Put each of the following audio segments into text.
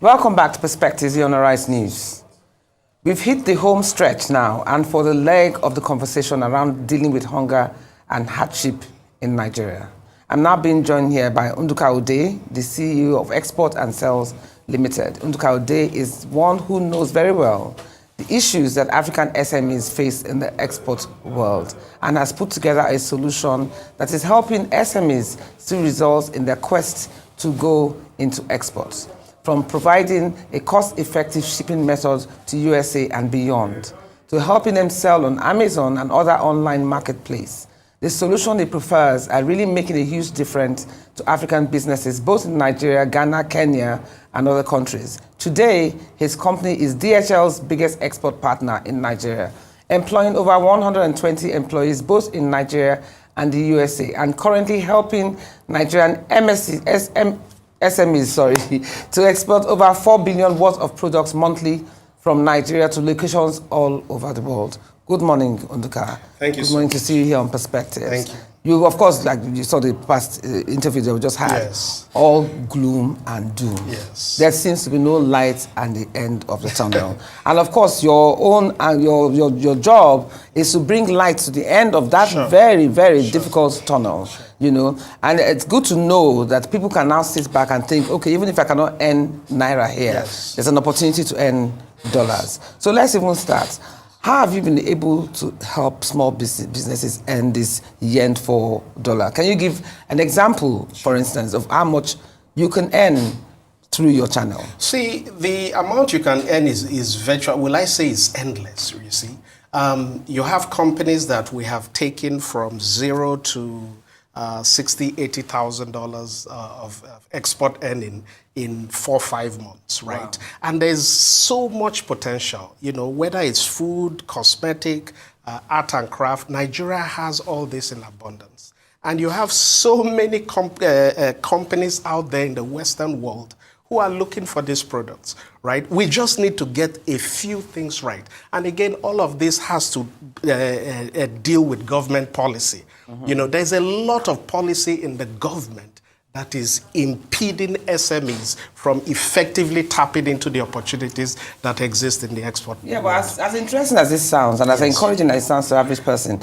Welcome back to Perspectives here on Arise News. We've hit the home stretch now, and for the leg of the conversation around dealing with hunger and hardship in Nigeria. I'm now being joined here by Nduka Ode, the CEO of Export and Sales Limited. Nduka Ode is one who knows very well the issues that African SMEs face in the export world and has put together a solution that is helping SMEs see results in their quest to go into exports, from providing a cost-effective shipping method to USA and beyond, to helping them sell on Amazon and other online marketplaces. The solution he prefers are really making a huge difference to African businesses, both in Nigeria, Ghana, Kenya, and other countries. Today, his company is DHL's biggest export partner in Nigeria, employing over 120 employees both in Nigeria and the USA, and currently helping Nigerian SMEs to export over 4 billion worth of products monthly from Nigeria to locations all over the world. Good morning, Nduka. Thank you. Good morning to see you here on Perspectives. Thank you. You, of course, like you saw the past interview that we just had, yes. All gloom and doom. Yes. There seems to be no light at the end of the tunnel. And of course, your own and your job is to bring light to the end of that very, very difficult tunnel. You know, and it's good to know that people can now sit back and think, okay, even if I cannot earn naira here, there's an opportunity to earn dollars. So let's even start. How have you been able to help small businesses earn this yen for dollar? Can you give an example, for instance, of how much you can earn through your channel? See, the amount you can earn is virtual. Will I say it's endless, you see? You have companies that we have taken from zero to $60,000, $80,000 of export earning in 4 or 5 months, right? Wow. And there's so much potential, you know, whether it's food, cosmetic, art and craft. Nigeria has all this in abundance. And you have so many companies out there in the Western world who are looking for these products, right? We just need to get a few things right. And again, all of this has to deal with government policy. Mm-hmm. You know, there's a lot of policy in the government that is impeding SMEs from effectively tapping into the opportunities that exist in the export Yeah, world. but as interesting as this sounds, and as encouraging as it sounds to the average person,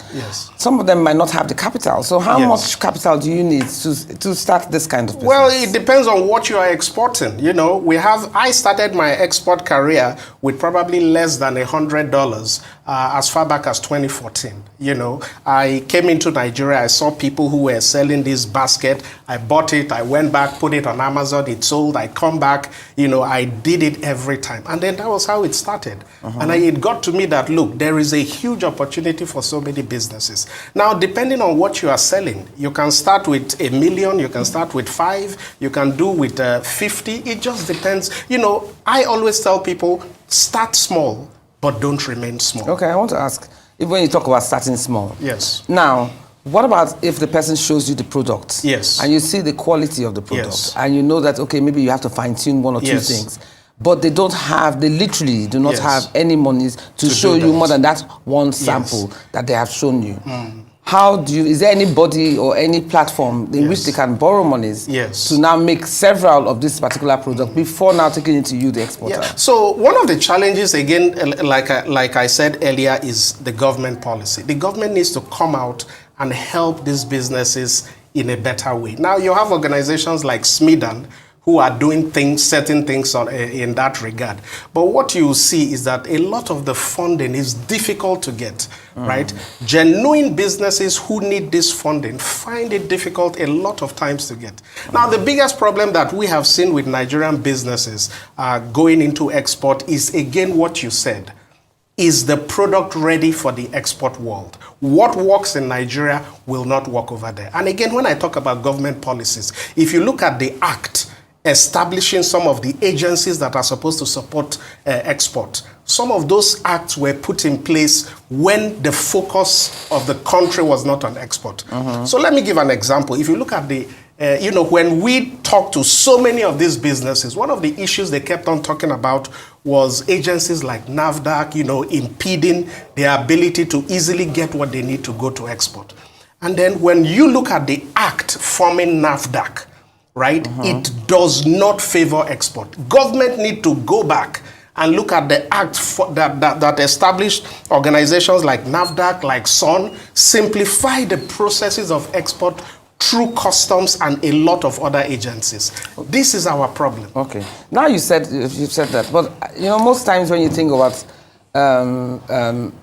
some of them might not have the capital. So how much capital do you need to start this kind of business? Well, it depends on what you are exporting. You know, I started my export career with probably less than $100 as far back as 2014. You know, I came into Nigeria, I saw people who were selling this basket. I bought it, I went back, put it on Amazon, it sold, I come back, you know, I did it every time. And then that was how it started. And it got to me that, look, there is a huge opportunity for so many businesses. Now, depending on what you are selling, you can start with $1 million, you can start with 5, you can do with 50. It just depends. You know, I always tell people, start small, but don't remain small. Okay, I want to ask, even when you talk about starting small. Yes. Now, what about if the person shows you the product? Yes. And you see the quality of the product. Yes. And you know that, okay, maybe you have to fine-tune 1 or 2 things. But they literally do not have any money to show you more than that one sample that they have shown you. Is there anybody or any platform in which they can borrow monies to now make several of this particular product before now taking it to you, the exporter? Yeah. So one of the challenges, again, like I said earlier, is the government policy. The government needs to come out and help these businesses in a better way. Now, you have organizations like SMIDAN who are doing certain things in that regard. But what you see is that a lot of the funding is difficult to get, right? Genuine businesses who need this funding find it difficult a lot of times to get. Now, the biggest problem that we have seen with Nigerian businesses going into export is, again, what you said. Is the product ready for the export world? What works in Nigeria will not work over there. And again, when I talk about government policies, if you look at the act establishing some of the agencies that are supposed to support export, some of those acts were put in place when the focus of the country was not on export. So let me give an example. If you look at the when we talk to so many of these businesses, one of the issues they kept on talking about was agencies like NAFDAC, impeding their ability to easily get what they need to go to export. And then when you look at the act forming NAFDAC, right? It does not favor export. Government need to go back and look at the act that established organizations like NAFDAC, like SON, simplify the processes of export through customs and a lot of other agencies. This is our problem. Okay. Now you said that, but most times when you think about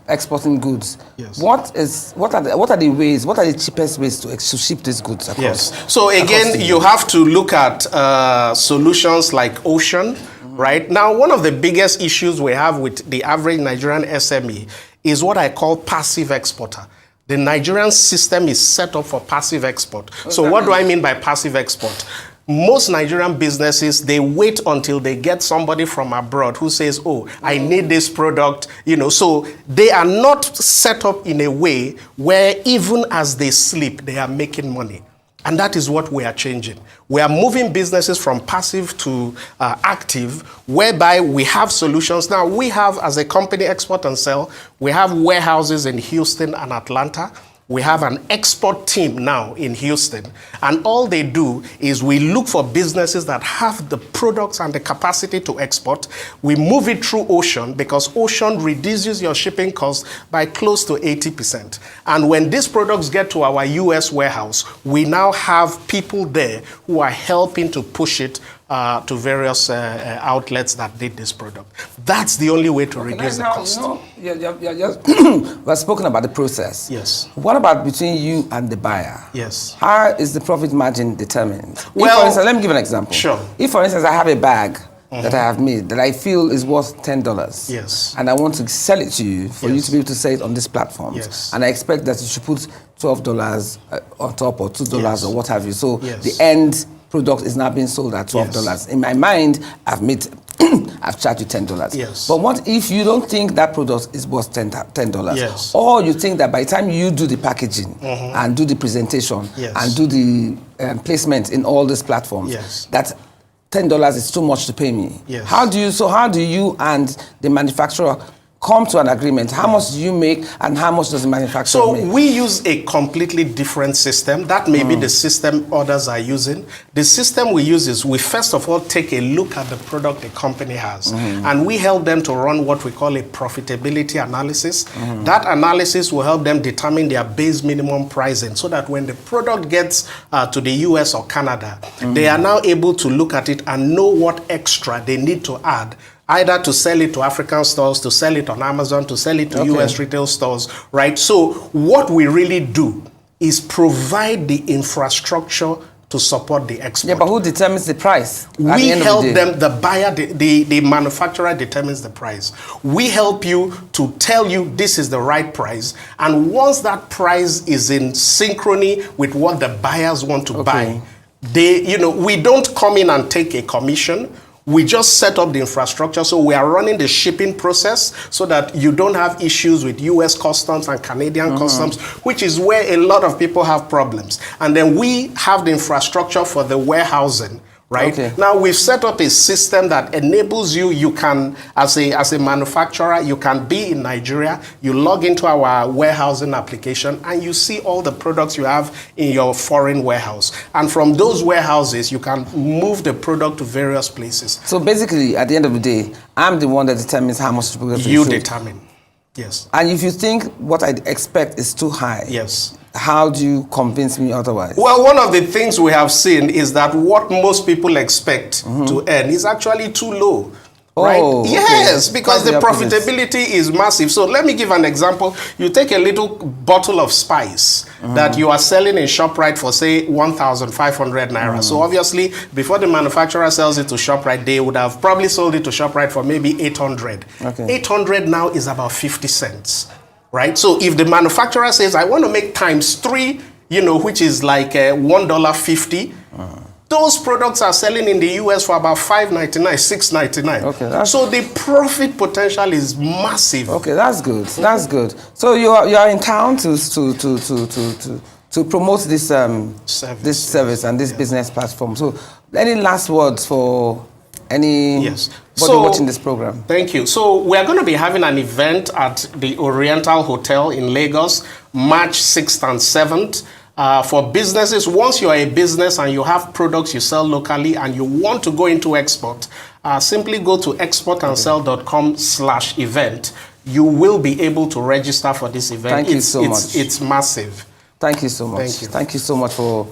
exporting goods, yes, what are the cheapest ways to ship these goods across? Yes. So again, you have to look at solutions like ocean, right? Now, one of the biggest issues we have with the average Nigerian SME is what I call passive exporter. The Nigerian system is set up for passive export. So what do I mean by passive export? Most Nigerian businesses, they wait until they get somebody from abroad who says, oh, I need this product, so they are not set up in a way where even as they sleep, they are making money. And that is what we are changing. We are moving businesses from passive to active, whereby we have solutions. Now, we have, as a company, Export and Sell, we have warehouses in Houston and Atlanta. We have an export team now in Houston, and all they do is we look for businesses that have the products and the capacity to export. We move it through ocean because ocean reduces your shipping costs by close to 80%. And when these products get to our US warehouse, we now have people there who are helping to push it to various outlets that need this product. That's the only way to reduce the cost. We've spoken about the process. Yes. What about between you and the buyer? Yes. How is the profit margin determined? Well, for instance, let me give an example. Sure. If, for instance, I have a bag that I have made that I feel is worth $10. Yes. And I want to sell it to you for you to be able to sell it on these platforms. Yes. And I expect that you should put $12 on top or $2 or what have you. So the end product is now being sold at $12. Yes. In my mind, I've charged you $10. Yes. But what if you don't think that product is worth $10? Yes. Or you think that by the time you do the packaging and do the presentation and do the placement in all these platforms, that $10 is too much to pay me. Yes. How do you and the manufacturer come to an agreement? How much do you make and how much does the manufacturer make? So we use a completely different system. That may be the system others are using. The system we use is we first of all take a look at the product the company has and we help them to run what we call a profitability analysis. That analysis will help them determine their base minimum pricing so that when the product gets to the US or Canada, they are now able to look at it and know what extra they need to add, either to sell it to African stores, to sell it on Amazon, to sell it to US retail stores, right? So what we really do is provide the infrastructure to support the export. Yeah, but who determines the price? We help them, the buyer, the manufacturer determines the price. We help you to tell you this is the right price. And once that price is in synchrony with what the buyers want to buy, we don't come in and take a commission. We just set up the infrastructure, so we are running the shipping process so that you don't have issues with US customs and Canadian customs, which is where a lot of people have problems. And then we have the infrastructure for the warehousing, right? Now we've set up a system that enables you can, as a manufacturer, you can be in Nigeria, you log into our warehousing application and you see all the products you have in your foreign warehouse. And from those warehouses, you can move the product to various places. So basically, at the end of the day, I'm the one that determines how much to produce. You determine, yes. And if you think what I expect is too high, yes, how do you convince me otherwise? Well, one of the things we have seen is that what most people expect to earn is actually too low. Right? Yes, because the profitability is massive. So let me give an example. You take a little bottle of spice that you are selling in ShopRite for, say, 1,500 naira. So obviously, before the manufacturer sells it to ShopRite, they would have probably sold it to ShopRite for maybe 800. 800 now is about 50 cents. Right? So if the manufacturer says, I want to make times 3, which is like $1.50, those products are selling in the US for about $5.99, $6.99. So the profit potential is massive. Okay, that's good. That's good. So you are in town to promote this service and this business platform. So any last words for anybody watching this program? Thank you. So we are going to be having an event at the Oriental Hotel in Lagos, March 6th and 7th. For businesses, once you're a business and you have products you sell locally and you want to go into export, simply go to exportandsell.com/event. You will be able to register for this event. Thank you so much. It's massive. Thank you so much. Thank you. Thank you so much for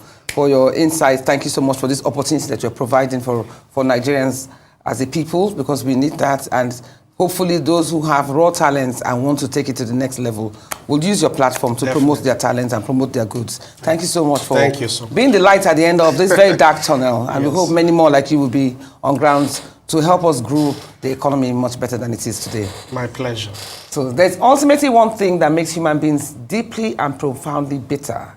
your insights. Thank you so much for this opportunity that you're providing for Nigerians as a people, because we need that. And hopefully those who have raw talents and want to take it to the next level will use your platform to promote their talents and promote their goods. Thank you so much for being the light at the end of this very dark tunnel. And we hope many more like you will be on ground to help us grow the economy much better than it is today. My pleasure. So there's ultimately one thing that makes human beings deeply and profoundly bitter,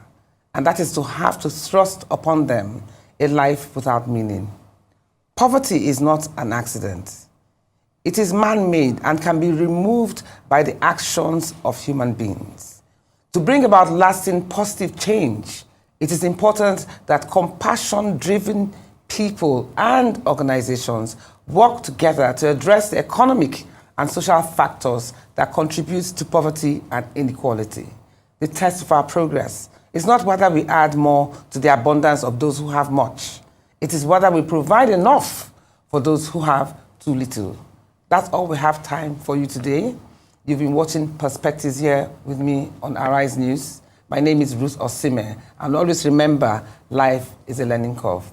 and that is to have to thrust upon them a life without meaning. Poverty is not an accident. It is man-made and can be removed by the actions of human beings. To bring about lasting positive change, it is important that compassion-driven people and organizations work together to address the economic and social factors that contribute to poverty and inequality. The test of our progress is not whether we add more to the abundance of those who have much. It is whether we provide enough for those who have too little. That's all we have time for you today. You've been watching Perspectives here with me on Arise News. My name is Ruth Osime, and always remember, life is a learning curve.